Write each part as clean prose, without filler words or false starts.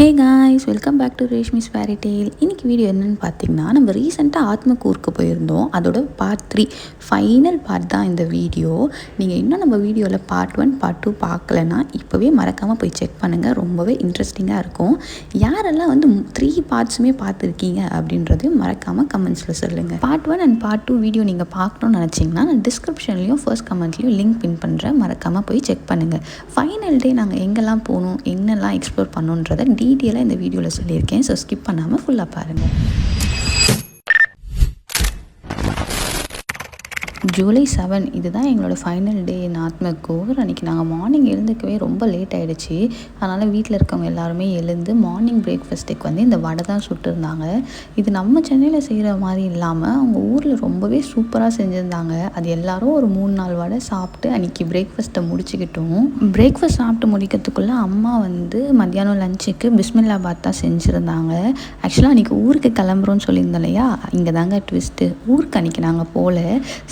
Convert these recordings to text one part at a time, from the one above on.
Hey guys, welcome back to Reshmi's fairy tale. இன்றைக்கி video என்னென்னு பார்த்தீங்கன்னா, நம்ம ரீசெண்டாக ஆத்மக்கூருக்கு போயிருந்தோம். அதோட பார்ட் 3 ஃபைனல் பார்ட் தான் இந்த வீடியோ. நீங்கள் இன்னும் நம்ம வீடியோவில் பார்ட் 1 பார்ட் 2 பார்க்கலன்னா இப்போவே மறக்காமல் போய் செக் பண்ணுங்கள். ரொம்பவே இன்ட்ரெஸ்டிங்காக இருக்கும். யாரெல்லாம் 3 பார்ட்ஸுமே பார்த்துருக்கீங்க அப்படின்றதையும் மறக்காமல் கமெண்ட்ஸில் சொல்லுங்கள். பார்ட் 1 அண்ட் பார்ட் 2 வீடியோ நீங்கள் பார்க்கணுன்னு நினச்சிங்கன்னா நான் டிஸ்கிரிப்ஷன்லேயும் ஃபர்ஸ்ட் கமெண்ட்லேயும் லிங்க் பின் பண்ணுறேன். மறக்காமல் போய் செக் பண்ணுங்கள். ஃபைனல் டே நாங்கள் எங்கெல்லாம் போகணும், என்னெல்லாம் எக்ஸ்ப்ளோர் பண்ணணுன்றதை டீட்டெயிலாக இந்த வீடியோவில் சொல்லியிருக்கேன். ஸோ ஸ்கிப் பண்ணாமல் ஃபுல்லாக பாருங்கள். ஜூலை 7 இதுதான் எங்களோட ஃபைனல் டே இன் ஆத்மக்கூர். அன்றைக்கி நாங்கள் மார்னிங் எழுந்துக்கவே ரொம்ப லேட் ஆகிடுச்சு. அதனால் வீட்டில் இருக்கவங்க எல்லாருமே எழுந்து மார்னிங் பிரேக்ஃபாஸ்ட்டுக்கு இந்த வடை தான் சுட்டுருந்தாங்க. இது நம்ம சென்னையில் செய்கிற மாதிரி இல்லாமல் அவங்க ஊரில் ரொம்பவே சூப்பராக செஞ்சுருந்தாங்க. அது எல்லோரும் ஒரு 3-4 வடை சாப்பிட்டு அன்றைக்கி பிரேக்ஃபாஸ்ட்டை முடிச்சுக்கிட்டோம். பிரேக்ஃபாஸ்ட் சாப்பிட்டு முடிக்கிறதுக்குள்ளே அம்மா மத்தியானம் லஞ்சுக்கு பிஸ்மில்லாபாத் தான் செஞ்சுருந்தாங்க. ஆக்சுவலாக அன்றைக்கி ஊருக்கு கிளம்புறோன்னு சொல்லியிருந்தோம் இல்லையா, இங்கே தாங்க ட்விஸ்ட்டு. ஊருக்கு அன்றைக்கி நாங்கள் போகல,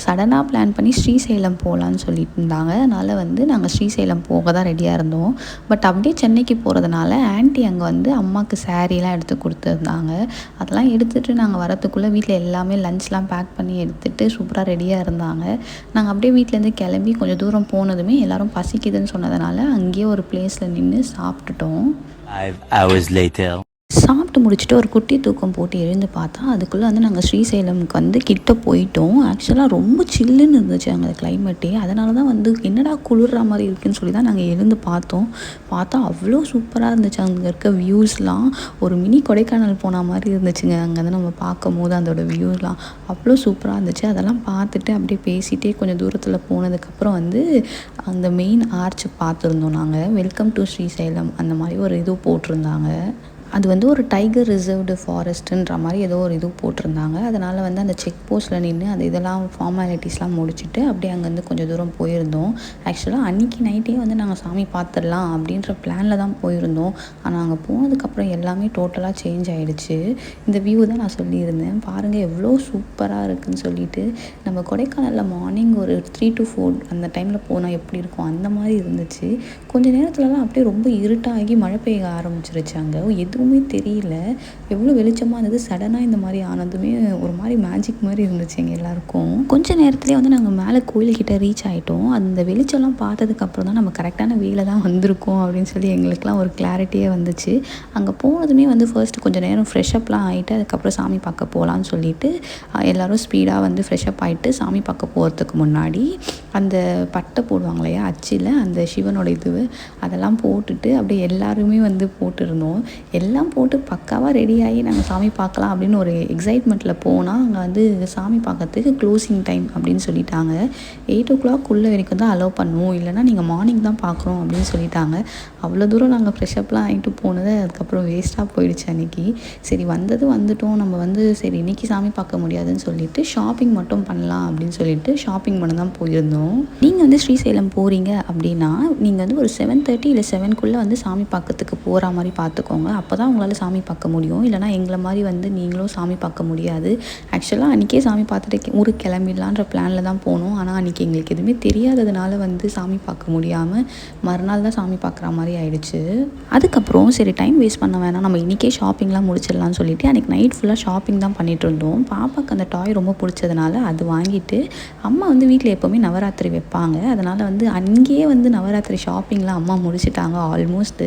சடனாக பிளான் பண்ணி ஸ்ரீசைலம் போகலான்னு சொல்லிட்டு இருந்தாங்க. அதனால் நாங்கள் ஸ்ரீசைலம் போக தான் ரெடியாக இருந்தோம். பட் அப்படியே சென்னைக்கு போகிறதுனால ஆன்ட்டி அங்கே அம்மாவுக்கு சாரீலாம் எடுத்து கொடுத்துருந்தாங்க. அதெல்லாம் எடுத்துகிட்டு நாங்கள் வரத்துக்குள்ளே வீட்டில் எல்லாமே லஞ்ச்லாம் பேக் பண்ணி எடுத்துகிட்டு சூப்பராக ரெடியாக இருந்தாங்க. நாங்கள் அப்படியே வீட்டிலேருந்து கிளம்பி கொஞ்சம் தூரம் போனதுமே எல்லோரும் பசிக்குதுன்னு சொன்னதுனால அங்கேயே ஒரு பிளேஸில் நின்று சாப்பிட்டுட்டோம். 5 hours later. சாப்பிட்டு முடிச்சுட்டு ஒரு குட்டி தூக்கம் போட்டு எழுந்து பார்த்தா அதுக்குள்ளே நாங்கள் ஸ்ரீசைலமுக்கு கிட்ட போயிட்டோம். ஆக்சுவலாக ரொம்ப சில்லுன்னு இருந்துச்சு அங்கே கிளைமேட்டே. அதனால தான் என்னடா குளிர்ற மாதிரி இருக்குதுன்னு சொல்லி தான் நாங்கள் எழுந்து பார்த்தா அவ்வளோ சூப்பராக இருந்துச்சு. அங்கே இருக்க வியூஸ்லாம் ஒரு மினி கொடைக்கானல் போன மாதிரி இருந்துச்சுங்க. அங்கே நம்ம பார்க்கும் போது அதோட வியூஸ்லாம் அவ்வளோ சூப்பராக இருந்துச்சு. அதெல்லாம் பார்த்துட்டு அப்படியே பேசிகிட்டே கொஞ்சம் தூரத்தில் போனதுக்கப்புறம் அந்த மெயின் ஆர்ச் பார்த்துருந்தோம். நாங்கள் வெல்கம் டு ஸ்ரீசைலம் அந்த மாதிரி ஒரு இது போட்டிருந்தாங்க. அது ஒரு டைகர் ரிசர்வ்டு ஃபாரஸ்ட்டுன்ற மாதிரி ஏதோ ஒரு இது போட்டிருந்தாங்க. அதனால் அந்த செக் போஸ்ட்டில் நின்று இதெல்லாம் ஃபார்மாலிட்டிஸ்லாம் முடிச்சுட்டு அப்படியே அங்கேருந்து கொஞ்சம் தூரம் போயிருந்தோம். ஆக்சுவலாக அன்றைக்கி நைட்டே நாங்கள் சாமி பார்த்துடலாம் அப்படின்ற பிளானில் தான் போயிருந்தோம். ஆனால் அங்கே போனதுக்கப்புறம் எல்லாமே டோட்டலாக சேஞ்ச் ஆகிடுச்சு. இந்த வியூ தான் நான் சொல்லியிருந்தேன். பாருங்கள் எவ்வளோ சூப்பராக இருக்குதுன்னு சொல்லிட்டு. நம்ம கொடைக்கானலில் மார்னிங் ஒரு 3 to 4 அந்த டைமில் போனால் எப்படி இருக்கும் அந்த மாதிரி இருந்துச்சு. கொஞ்சம் நேரத்துலலாம் அப்படியே ரொம்ப இருட்டாகி மழை பெய்ய ஆரம்பிச்சிருச்சு. அங்கே எதுவுமே தெரியல, எவ்வளோ வெளிச்சமாக இருந்தது. சடனாக இந்த மாதிரி ஆனதுமே ஒரு மாதிரி மேஜிக் மாதிரி இருந்துச்சு எங்கள் எல்லாருக்கும். கொஞ்சம் நேரத்துலேயே நாங்கள் மேலே கோயில்கிட்ட ரீச் ஆகிட்டோம். அந்த வெளிச்சம்லாம் பார்த்ததுக்கப்புறம் தான் நம்ம கரெக்டான வேலை தான் வந்திருக்கோம் அப்படின்னு சொல்லி எங்களுக்குலாம் ஒரு கிளாரிட்டியே வந்துச்சு. அங்கே போனதுமே ஃபர்ஸ்ட்டு கொஞ்சம் நேரம் ஃப்ரெஷ்அப்லாம் ஆகிட்டு அதுக்கப்புறம் சாமி பார்க்க போகலான்னு சொல்லிட்டு எல்லோரும் ஸ்பீடாக ஃப்ரெஷ்அப் ஆகிட்டு சாமி பார்க்க போகிறதுக்கு முன்னாடி அந்த பட்டை போடுவாங்க இல்லையா அச்சில், அந்த சிவனோட அதெல்லாம் போட்டுட்டு அப்படியே எல்லாருமே போட்டிருந்தோம். எல்லாம் போட்டு பக்காவாக ரெடியாகி நாங்கள் சாமி பார்க்கலாம் அப்படின்னு ஒரு எக்ஸைட்மெண்ட்டில் போனால் அங்கே சாமி பார்க்கறதுக்கு க்ளோசிங் டைம் அப்படின்னு சொல்லிட்டாங்க. 8 o'clock வரைக்கும் தான் அலோவ் பண்ணுவோம், இல்லைனா நீங்கள் மார்னிங் தான் பார்க்குறோம் அப்படின்னு சொல்லிட்டாங்க. அவ்வளோ தூரம் நாங்கள் ஃப்ரெஷ்அப்லாம் ஆகிட்டு போனது அதுக்கப்புறம் வேஸ்ட்டாக போயிடுச்சு அன்றைக்கி. சரி வந்துட்டோம் நம்ம சரி இன்றைக்கி சாமி பார்க்க முடியாதுன்னு சொல்லிட்டு ஷாப்பிங் மட்டும் பண்ணலாம் அப்படின்னு சொல்லிட்டு ஷாப்பிங் பண்ண தான் போயிருந்தோம். நீங்கள் ஸ்ரீசைலம் போகிறீங்க அப்படின்னா நீங்கள் ஒரு 7:30 இல்லை 7க்குள்ளே சாமி பார்க்கறதுக்கு போகிற மாதிரி பார்த்துக்கோங்க. அப்போ தான் உங்களால் சாமி பார்க்க முடியும். இல்லைனா எங்களை மாதிரி நீங்களும் சாமி பார்க்க முடியாது. ஆக்சுவலாக அன்றைக்கே சாமி பார்த்துட்டு ஊருக்கு கிளம்பிடலான்ற பிளானில் தான் போனோம். ஆனால் அன்றைக்கி எங்களுக்கு எதுவுமே தெரியாததுனால சாமி பார்க்க முடியாமல் மறுநாள் தான் சாமி பார்க்குற மாதிரி ஆயிடுச்சு. அதுக்கப்புறம் சரி டைம் வேஸ்ட் பண்ண வேணாம், நம்ம இன்றைக்கே ஷாப்பிங்லாம் முடிச்சிடலாம்னு சொல்லிட்டு அன்றைக்கி நைட் ஃபுல்லாக ஷாப்பிங் தான் பண்ணிகிட்டு இருந்தோம். பாப்பாவுக்கு அந்த டாய் ரொம்ப பிடிச்சதுனால அது வாங்கிட்டு அம்மா வீட்டில் எப்போவுமே நவராத்திரி வைப்பாங்க. அதனால் அங்கேயே நவராத்திரி ஷாப்பிங்லாம் அம்மா முடிச்சிட்டாங்க ஆல்மோஸ்ட்டு.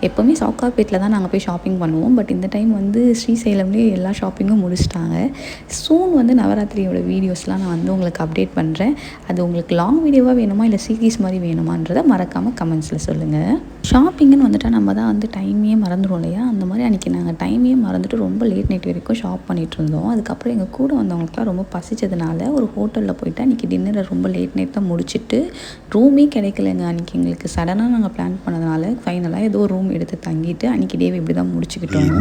எப்போவுமே சவுகார்பேட்டில் தான் நாங்கள் போய் ஷாப்பிங் பண்ணுவோம். பட் இந்த டைம் ஸ்ரீசைலம்லேயே எல்லா ஷாப்பிங்கும் முடிச்சிட்டாங்க. சூன் நவராத்திரியோட வீடியோஸ்லாம் நான் உங்களுக்கு அப்டேட் பண்ணுறேன். அது உங்களுக்கு லாங் வீடியோவாக வேணுமா இல்லை சீரீஸ் மாதிரி வேணுமான்றதை மறக்காமல் கமெண்ட்ஸில் சொல்லுங்கள். ஷாப்பிங்குன்னு வந்துட்டால் நம்ம தான் டைமையே மறந்துடும் இல்லையா, அந்த மாதிரி அன்றைக்கி நாங்கள் டைமையே மறந்துட்டு ரொம்ப லேட் நைட் வரைக்கும் ஷாப் பண்ணிகிட்டு இருந்தோம். அதுக்கப்புறம் எங்கள் கூட வந்தவங்களுக்குலாம் ரொம்ப பசிச்சதுனால ஒரு ஹோட்டலில் போய்ட்டு அன்றைக்கி டின்னரை ரொம்ப லேட் நைட் தான் முடிச்சுட்டு ரூமே கிடைக்கலங்க. அன்றைக்கி எங்களுக்கு சடனாக நாங்கள் பிளான் பண்ணதுனால ஃபைனலாக ஏதோ ரூம் எடுத்து தங்கிட்டு அன்றைக்கி டேவை இப்படி தான் முடிச்சுக்கிட்டோம்.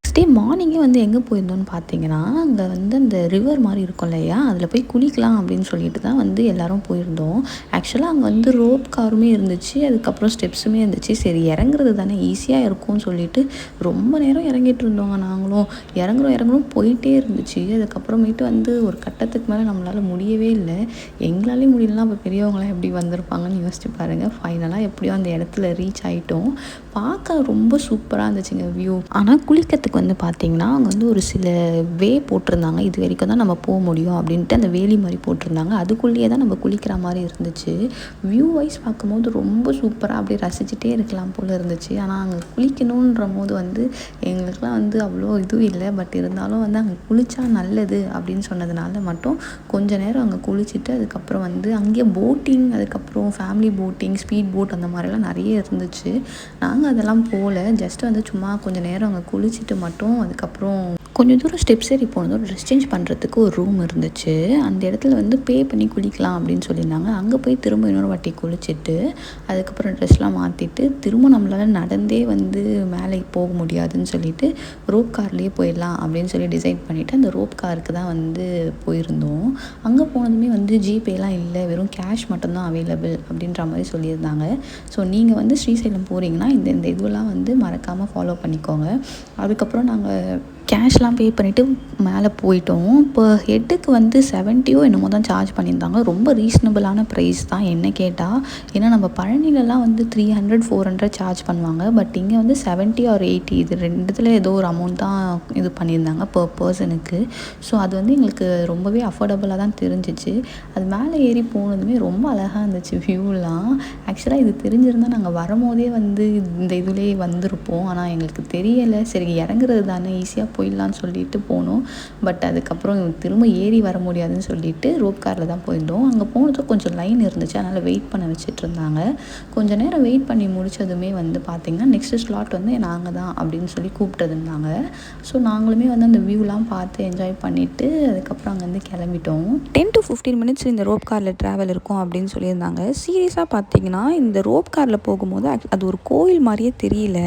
நெக்ஸ்ட் டே மார்னிங்கே வந்து எங்கே போயிருந்தோம்னு பார்த்தீங்கன்னா, அங்கே வந்து அந்த ரிவர் மாதிரி இருக்கும் இல்லையா, அதில் போய் குளிக்கலாம் அப்படின்னு சொல்லிட்டு தான் வந்து எல்லோரும் போயிருந்தோம். ஆக்சுவலாக அங்கே வந்து ரோப் காருமே இருந்துச்சு, அதுக்கப்புறம் ஸ்டெப்ஸுமே இருந்துச்சு. சரி இறங்குறது தானே ஈஸியாக இருக்கும்னு சொல்லிட்டு ரொம்ப நேரம் இறங்கிட்டு இருந்தோங்க நாங்களும். இறங்குறோம் போயிட்டே இருந்துச்சு. அதுக்கப்புறமேட்டு வந்து ஒரு கட்டத்துக்கு மேலே நம்மளால் முடியவே இல்லை. எங்களாலே முடியலன்னா அப்போ பெரியவங்களாம் எப்படி வந்திருப்பாங்கன்னு யோசிச்சு பாருங்கள். ஃபைனலாக எப்படியோ அந்த இடத்துல ரீச் ஆகிட்டோம். பார்க்க ரொம்ப சூப்பராக இருந்துச்சுங்க வியூ. ஆனால் குளிக்கிறதுக்கு வந்து பார்த்திங்கன்னா அங்கே வந்து ஒரு சில வே போட்டிருந்தாங்க. இது வரைக்கும் தான் நம்ம போக முடியும் அப்படின்ட்டு அந்த வேலி மாதிரி போட்டிருந்தாங்க. அதுக்குள்ளேயே தான் நம்ம குளிக்கிற மாதிரி இருந்துச்சு. வியூ வைஸ் பார்க்கும்போது ரொம்ப சூப்பராக அப்படியே ரசிச்சுட்டே இருக்கலாம் போல் இருந்துச்சு. ஆனால் அங்கே குளிக்கணுன்ற போது வந்து எங்களுக்குலாம் வந்து அவ்வளோ இதுவும் இல்லை. பட் இருந்தாலும் வந்து அங்கே குளித்தா நல்லது அப்படின்னு சொன்னதுனால மட்டும் கொஞ்சம் நேரம் அங்கே குளிச்சுட்டு அதுக்கப்புறம் வந்து அங்கேயே போட்டிங், அதுக்கப்புறம் ஃபேமிலி போட்டிங், ஸ்பீட் போட் அந்த மாதிரிலாம் நிறைய இருந்துச்சு. நாங்கள் அதெல்லாம் போகல. ஜஸ்ட் வந்து சும்மா கொஞ்சம் நேரம் அங்கே குளிச்சுட்டு மட்டும் அதுக்கப்புறம் கொஞ்சம் தூரம் ஸ்டெப்ஸ் ஏறி போனதும் ட்ரெஸ் சேஞ்ச் பண்ணுறதுக்கு ஒரு ரூம் இருந்துச்சு. அந்த இடத்துல வந்து பே பண்ணி குளிக்கலாம் அப்படின்னு சொல்லியிருந்தாங்க. அங்கே போய் திரும்ப இன்னொரு வாட்டி குளிச்சுட்டு அதுக்கப்புறம் ட்ரெஸ்லாம் மாற்றிட்டு திரும்ப நம்மளால் நடந்தே வந்து மேலே போக முடியாதுன்னு சொல்லிட்டு ரோப் கார்லேயே போயிடலாம் அப்படின்னு சொல்லி டிசைட் பண்ணிவிட்டு அந்த ரோப் காருக்கு தான் வந்து போயிருந்தோம். அங்கே போனதுமே வந்து ஜிபேலாம் இல்லை, வெறும் கேஷ் மட்டும்தான் அவைலபிள் அப்படின்ற மாதிரி சொல்லியிருந்தாங்க. ஸோ நீங்கள் வந்து ஸ்ரீசைலம் போகிறீங்கன்னா இந்த இதுவெல்லாம் வந்து மறக்காமல் ஃபாலோ பண்ணிக்கோங்க. அதுக்கப்புறம் நாங்கள் கேஷ்லாம் பே பண்ணிவிட்டு மேலே போயிட்டோம். இப்போ ஹெட்டுக்கு வந்து 70 என்னமோ தான் சார்ஜ் பண்ணியிருந்தாங்க. ரொம்ப ரீசனபிளான ப்ரைஸ் தான் என்ன கேட்டால். ஏன்னா நம்ம பழனிலலாம் வந்து 300 400 சார்ஜ் பண்ணுவாங்க. பட் இங்கே வந்து 70 or 80 இது ரெண்டுத்தில் ஏதோ ஒரு அமௌண்ட் தான் இது பண்ணியிருந்தாங்க பர் பர்சனுக்கு. ஸோ அது வந்து எங்களுக்கு ரொம்பவே அஃபோர்டபுளாக தான் தெரிஞ்சிச்சு. அது மேலே ஏறி போனதுமே ரொம்ப அழகாக இருந்துச்சு வியூலாம். ஆக்சுவலாக இது தெரிஞ்சிருந்தால் நாங்கள் வரும்போதே வந்து இந்த இதுலேயே வந்திருப்போம். ஆனால் எங்களுக்கு தெரியலை. சரி இறங்குறது தானே ஈஸியாக போயிடலான்னு சொல்லிட்டு போனோம். பட் அதுக்கப்புறம் திரும்ப ஏறி வர முடியாதுன்னு சொல்லிட்டு ரோப் காரில் தான் போயிருந்தோம். அங்கே போனதும் கொஞ்சம் லைன் இருந்துச்சு, அதனால் வெயிட் பண்ண வச்சுட்டு இருந்தாங்க. கொஞ்சம் நேரம் வெயிட் பண்ணி முடித்ததுமே வந்து பார்த்திங்கன்னா நெக்ஸ்ட்டு ஸ்லாட் வந்து நாங்கள் தான் அப்படின்னு சொல்லி கூப்பிட்டுருந்தாங்க. ஸோ நாங்களுமே வந்து அந்த வியூலாம் பார்த்து என்ஜாய் பண்ணிவிட்டு அதுக்கப்புறம் அங்கேருந்து கிளம்பிட்டோம். 10 to 15 minutes இந்த ரோப் காரில் ட்ராவல் இருக்கும் அப்படின்னு சொல்லியிருந்தாங்க. சீரியஸாக பார்த்தீங்கன்னா இந்த ரோப் காரில் போகும்போது அது ஒரு கோயில் மாதிரியே தெரியல.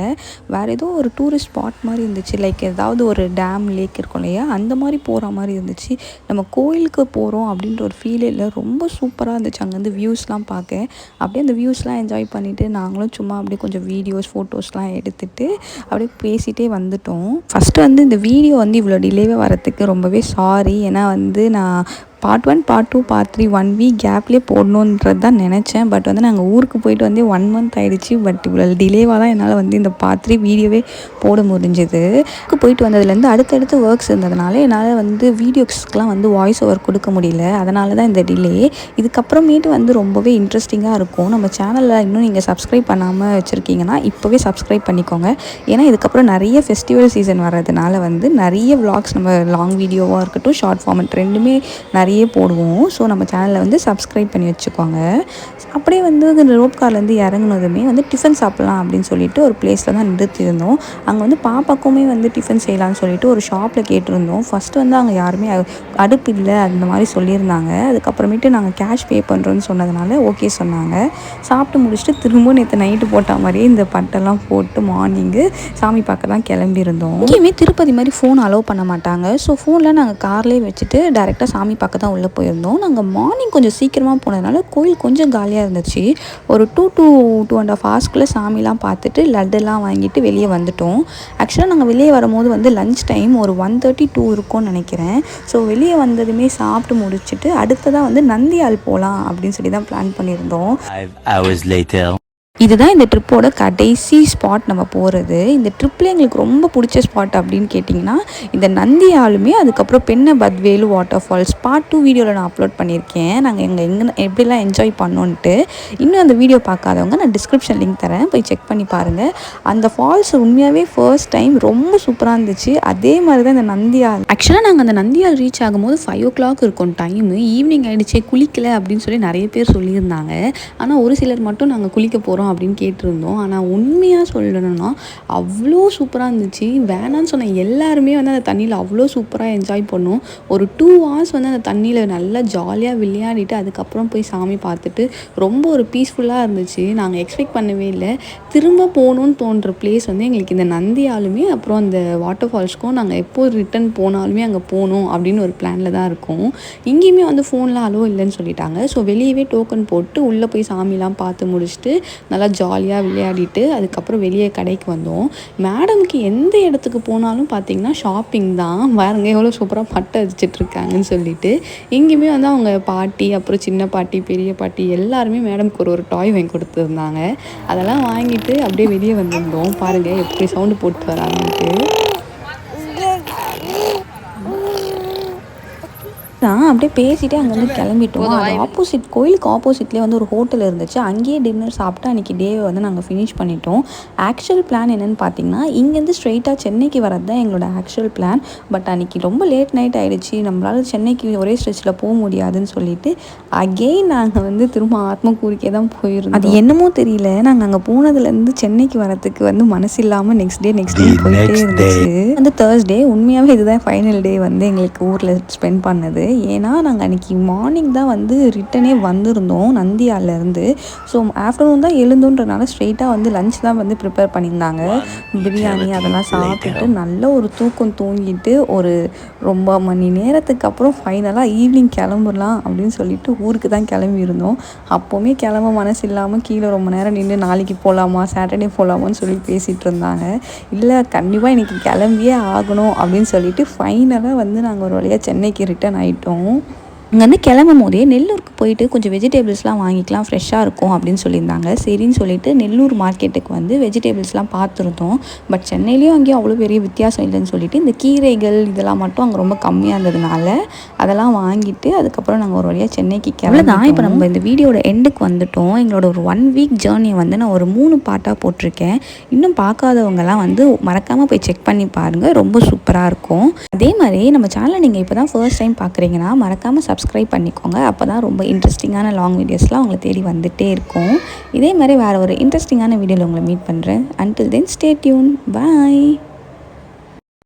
வேறு ஏதோ ஒரு டூரிஸ்ட் ஸ்பாட் மாதிரி இருந்துச்சு. லைக் ஏதாவது ஒரு டேம், லேக் இருக்கும் இல்லையா, அந்த மாதிரி போகிற மாதிரி இருந்துச்சு. நம்ம கோயிலுக்கு போகிறோம் அப்படின்ற ஒரு ஃபீலே இல்லை. ரொம்ப சூப்பராக இருந்துச்சு. அங்கேருந்து வியூஸ்லாம் பார்க்க அப்படியே அந்த வியூஸ்லாம் என்ஜாய் பண்ணிவிட்டு நாங்களும் சும்மா அப்படியே கொஞ்சம் வீடியோஸ், ஃபோட்டோஸ்லாம் எடுத்துகிட்டு அப்படியே பேசிகிட்டே வந்துட்டோம். ஃபஸ்ட்டு வந்து இந்த வீடியோ வந்து இவ்வளோ டிலேவே வரத்துக்கு ரொம்பவே சாரி. ஏன்னா வந்து நான் பார்ட் 1, பார்ட் 2, பார்ட் 3 1 வீக் கேப்லேயே போடணுன்றது தான் நினச்சேன். பட் வந்து நாங்கள் ஊருக்கு போயிட்டு வந்து 1 month ஆகிடுச்சு. பட் இவ்வளோ டிலேவாக தான் என்னால் வந்து இந்த பார்ட் 3 வீடியோவே போட முடிஞ்சுது. போயிட்டு வந்ததுலேருந்து அடுத்தடுத்து ஒர்க்ஸ் இருந்ததுனால என்னால் வந்து வீடியோஸ்க்கெலாம் வந்து வாய்ஸ் ஓவர் கொடுக்க முடியல. அதனால தான் இந்த டிலே. இதுக்கப்புறமேட்டு வந்து ரொம்பவே இன்ட்ரெஸ்டிங்காக இருக்கும். நம்ம சேனலில் இன்னும் நீங்கள் சப்ஸ்கிரைப் பண்ணாமல் வச்சுருக்கீங்கன்னா இப்போவே சப்ஸ்கிரைப் பண்ணிக்கோங்க. ஏன்னா இதுக்கப்புறம் நிறைய ஃபெஸ்டிவல் சீசன் வர்றதுனால வந்து நிறைய விளாக்ஸ் நம்ம லாங் வீடியோவாக இருக்கட்டும், ஷார்ட் ஃபார்மட் ரெண்டுமே நிறைய போடுவோம். ஸோ நம்ம சேனலில் வந்து சப்ஸ்கிரைப் பண்ணி வச்சுக்கோங்க. அப்படியே வந்து இந்த ரோப் கார்லேருந்து இறங்குனதுமே வந்து டிஃபன் சாப்பிட்லாம் அப்படின்னு சொல்லிட்டு ஒரு பிளேஸில் தான் நிறுத்தியிருந்தோம். அங்கே வந்து பாப்பாக்குமே வந்து டிஃபன் செய்யலாம்னு சொல்லிட்டு ஒரு ஷாப்பில் கேட்டிருந்தோம். ஃபஸ்ட்டு வந்து அங்கே யாருமே அடுப்பு இல்லை அந்த மாதிரி சொல்லியிருந்தாங்க. அதுக்கப்புறமேட்டு நாங்கள் கேஷ் பே பண்ணுறோன்னு சொன்னதுனால ஓகே சொன்னாங்க. சாப்பிட்டு முடிச்சுட்டு திரும்ப நேற்று நைட்டு போட்ட மாதிரியே இந்த பட்டெல்லாம் போட்டு மார்னிங்கு சாமி பார்க்க தான் கிளம்பியிருந்தோம். இங்கேயுமே திருப்பதி மாதிரி ஃபோன் அலோவ் பண்ண மாட்டாங்க. ஸோ ஃபோனில் நாங்கள் கார்லேயே வச்சுட்டு டேரெக்டாக சாமி பார்க்க தான் உள்ளே போயிருந்தோம். நாங்கள் மார்னிங் கொஞ்சம் சீக்கிரமாக போனதுனால கோயில் கொஞ்சம் காலியாக இருந்துச்சு. ஒரு 2 to 2.5 hours சாமிலாம் பார்த்துட்டு லட்டெல்லாம் வாங்கிட்டு வெளியே வந்துட்டோம். ஆக்சுவலாக நாங்கள் வெளியே வரும்போது வந்து லஞ்ச் டைம் ஒரு 1:32 இருக்கும்னு நினைக்கிறேன். ஸோ வெளியே வந்ததுமே சாப்பிட்டு முடிச்சுட்டு அடுத்ததாக வந்து நந்தியால் போகலாம் அப்படின்னு சொல்லி தான் பிளான் பண்ணியிருந்தோம். 5 hours later. இதுதான் இந்த ட்ரிப்போட கடைசி ஸ்பாட் நம்ம போகிறது. இந்த ட்ரிப்பில் எங்களுக்கு ரொம்ப பிடிச்ச ஸ்பாட் அப்படின்னு கேட்டிங்கன்னா இந்த நந்தியாலுமே அதுக்கப்புறம் பெண்ணை பத்வேலு வாட்டர் ஃபால்ஸ் பார்ட் 2 வீடியோவில் நான் அப்லோட் பண்ணியிருக்கேன். நாங்கள் எங்கே எப்படிலாம் என்ஜாய் பண்ணோன்ட்டு. இன்னும் அந்த வீடியோ பார்க்காதவங்க நான் டிஸ்கிரிப்ஷன் லிங்க் தரேன், போய் செக் பண்ணி பாருங்கள். அந்த ஃபால்ஸ் உண்மையாகவே ஃபர்ஸ்ட் டைம் ரொம்ப சூப்பராக இருந்துச்சு. அதே மாதிரி தான் இந்த நந்தியால். ஆக்சுவலாக நாங்கள் அந்த நந்தியால் ரீச் ஆகும்போது 5 o'clock இருக்கும் டைமு. ஈவினிங் ஆகிடுச்சே குளிக்கலை அப்படின்னு சொல்லி நிறைய பேர் சொல்லியிருந்தாங்க. ஆனால் ஒரு சிலர் மட்டும் நாங்கள் குளிக்க போகிறோம் அப்படின்னு கேட்டிருந்தோம். ஆனால் உண்மையாக சொல்லணும்னா அவ்வளோ சூப்பராக இருந்துச்சு. வேணான்னு சொன்ன எல்லாருமே வந்து அந்த தண்ணியில் அவ்வளோ சூப்பராக என்ஜாய் பண்ணோம். ஒரு 2 ஹவர்ஸ் வந்து அந்த தண்ணியில் நல்லா ஜாலியாக விளையாடிட்டு அதுக்கப்புறம் போய் சாமி பார்த்துட்டு ரொம்ப ஒரு பீஸ்ஃபுல்லாக இருந்துச்சு. நாங்கள் எக்ஸ்பெக்ட் பண்ணவே இல்லை. திரும்ப போகணுன்னு தோன்ற பிளேஸ் வந்து எங்களுக்கு இந்த நந்தியாலுமே அப்புறம் அந்த வாட்டர் ஃபால்ஸ்க்கும் நாங்கள் எப்போ ரிட்டன் போனாலுமே அங்கே போகணும் அப்படின்னு ஒரு பிளானில் தான் இருக்கோம். இங்கேயுமே வந்து ஃபோனில் அலோ இல்லைன்னு சொல்லிட்டாங்க. ஸோ வெளியவே டோக்கன் போட்டு உள்ளே போய் சாமிலாம் பார்த்து முடிச்சுட்டு நல்லா ஜாலியாக விளையாடிட்டு அதுக்கப்புறம் வெளியே கடைக்கு வந்தோம். மேடம்க்கு எந்த இடத்துக்கு போனாலும் பார்த்திங்கன்னா ஷாப்பிங் தான். பாருங்க எவ்வளோ சூப்பராக பட்டை அடிச்சிட்ருக்காங்கன்னு சொல்லிட்டு. இங்கேயுமே வந்து அவங்க பாட்டி அப்புறம் சின்ன பாட்டி பெரிய பாட்டி எல்லாருமே மேடம்க்கு ஒரு டாய் வாங்கி கொடுத்துருந்தாங்க. அதெல்லாம் வாங்கிட்டு அப்படியே வெளியே வந்திருந்தோம். பாருங்கள் எப்படி சவுண்டு போட்டு வராங்கன்ட்டு. அப்படியே பேசிகிட்டே அங்கேருந்து கிளம்பிட்டோம். அது ஆப்போசிட் கோயிலுக்கு ஆப்போசிட்லேயே வந்து ஒரு ஹோட்டல் இருந்துச்சு. அங்கேயே டின்னர் சாப்பிட்டு அன்றைக்கி டேவை வந்து நாங்கள் ஃபினிஷ் பண்ணிட்டோம். ஆக்சுவல் பிளான் என்னென்னு பார்த்தீங்கன்னா இங்கேருந்து ஸ்ட்ரெயிட்டாக சென்னைக்கு வரது தான் எங்களோட ஆக்சுவல் பிளான். பட் அன்றைக்கி ரொம்ப லேட் நைட் ஆகிடுச்சு. நம்மளால் சென்னைக்கு ஒரே ஸ்ட்ரெச்சில் போக முடியாதுன்னு சொல்லிட்டு அகெயின் நாங்கள் வந்து திரும்ப ஆத்மக்கூரிக்கே தான் போயிருந்தோம். அது என்னமோ தெரியல, நாங்கள் அங்கே போனதுலேருந்து சென்னைக்கு வரத்துக்கு வந்து மனசு இல்லாமல் நெக்ஸ்ட் டே போயிட்டே இருந்துச்சு. வந்து தேர்ஸ்டே உண்மையாகவே இதுதான் ஃபைனல் டே வந்து எங்களுக்கு ஊரில் ஸ்பெண்ட் பண்ணது. ஏன்னா நாங்கள் அன்றைக்கி மார்னிங் தான் வந்து ரிட்டனே வந்திருந்தோம் நந்தியாவிலேருந்து. ஸோ ஆஃப்டர்நூன் தான் எழுந்தோன்றனால ஸ்ட்ரெயிட்டாக வந்து லஞ்ச் தான் வந்து ப்ரிப்பேர் பண்ணியிருந்தாங்க. பிரியாணி அதெல்லாம் சாப்பிட்டுட்டு நல்ல ஒரு தூக்கம் தூங்கிட்டு ஒரு ரொம்ப மணி நேரத்துக்கு அப்புறம் ஃபைனலாக ஈவினிங் கிளம்புலாம் அப்படின்னு சொல்லிட்டு ஊருக்கு தான் கிளம்பியிருந்தோம். அப்போவுமே கிளம்ப மனசு இல்லாமல் கீழே ரொம்ப நேரம் நின்று நாளைக்கு போகலாமா சாட்டர்டே போகலாமான்னு சொல்லி பேசிகிட்டு இருந்தாங்க. இல்லை கண்டிப்பாக இன்றைக்கி கிளம்பியே ஆகணும் அப்படின்னு சொல்லிட்டு ஃபைனலாக வந்து நாங்கள் ஒரு வழியாக சென்னைக்கு ரிட்டன் ஆகிட்டோம். இங்கேருந்து கிளம்பும் போதே நெல்லூருக்கு போயிட்டு கொஞ்சம் வெஜிடபிள்ஸ்லாம் வாங்கிக்கலாம், ஃப்ரெஷ்ஷாக இருக்கும் அப்படின்னு சொல்லியிருந்தாங்க. சரின்னு சொல்லிட்டு நெல்லூர் மார்க்கெட்டுக்கு வந்து வெஜிடபிள்ஸ்லாம் பார்த்துருந்தோம். பட் சென்னையிலையும் அங்கேயும் அவ்வளோ பெரிய வித்தியாசம் இல்லைன்னு சொல்லிட்டு இந்த கீரைகள் இதெல்லாம் மட்டும் அங்கே ரொம்ப கம்மியாக இருந்ததுனால அதெல்லாம் வாங்கிட்டு அதுக்கப்புறம் நாங்கள் ஒரு வழியாக சென்னைக்கு கிளம்புதான். இப்போ நம்ம இந்த வீடியோட எண்டுக்கு வந்துட்டோம். எங்களோட ஒரு 1 வீக் ஜேர்னியை வந்து நான் ஒரு 3 பார்ட்டாக போட்டிருக்கேன். இன்னும் பார்க்காதவங்கலாம் வந்து மறக்காமல் போய் செக் பண்ணி பாருங்கள், ரொம்ப சூப்பராக இருக்கும். அதே மாதிரி நம்ம சேனலை நீங்கள் இப்போ தான் ஃபர்ஸ்ட் டைம் பார்க்குறீங்கன்னா மறக்காமல் சப்ஸ்கிரைப் பண்ணிக்கோங்க. அப்போ தான் ரொம்ப இன்ட்ரெஸ்டிங்கான லாங் வீடியோஸ்லாம் உங்களை தேடி வந்துகிட்டே இருக்கும். இதே மாதிரி வேறு ஒரு இன்ட்ரெஸ்டிங்கான வீடியோவில் உங்களை மீட் பண்ணுறேன். Until then, stay tuned. Bye.